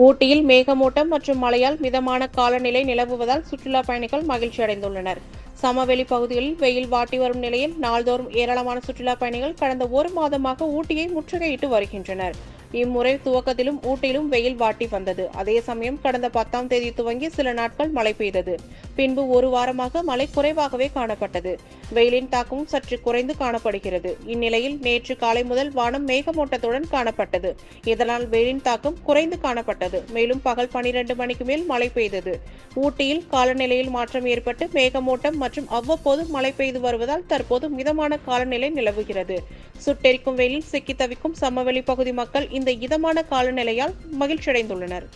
ஊட்டியில் மேகமூட்டம் மற்றும் மழையால் மிதமான காலநிலை நிலவுவதால் சுற்றுலா பயணிகள் மகிழ்ச்சி அடைந்துள்ளனர். சமவெளி பகுதிகளில் வெயில் வாட்டி வரும் நிலையில் நாள்தோறும் ஏராளமான சுற்றுலா பயணிகள் கடந்த ஒரு மாதமாக ஊட்டியை முற்றுகையிட்டு வருகின்றனர். இம்முறை துவக்கத்திலும் ஊட்டியிலும் வெயில் வாட்டி வந்தது. அதே சமயம் கடந்த 10ஆம் தேதி துவங்கி சில நாட்கள் மழை பெய்தது. பின்பு ஒரு வாரமாக மழை குறைவாகவே காணப்பட்டது. வெயிலின் தாக்கமும் சற்று குறைந்து காணப்படுகிறது. இந்நிலையில் நேற்று காலை முதல் வானம் மேகமூட்டத்துடன் காணப்பட்டது. இதனால் வெயிலின் தாக்கம் குறைந்து காணப்பட்டது. மேலும் பகல் 12 மணிக்கு மேல் மழை பெய்தது. ஊட்டியில் காலநிலையில் மாற்றம் ஏற்பட்டு மேகமூட்டம் மற்றும் அவ்வப்போது மழை பெய்து வருவதால் தற்போது மிதமான காலநிலை நிலவுகிறது. சுட்டெரிக்கும் வெயிலில் சிக்கி தவிக்கும் சமவெளி பகுதி மக்கள் இந்த இதமான காலநிலையால் மகிழ்ச்சியடைந்துள்ளனர்.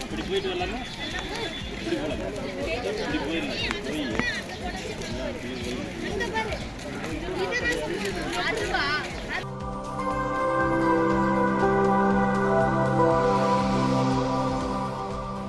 இப்படி போயிட்டு வரலாமா? இப்படி போகலாம். இப்படி போயிடலாம். போய்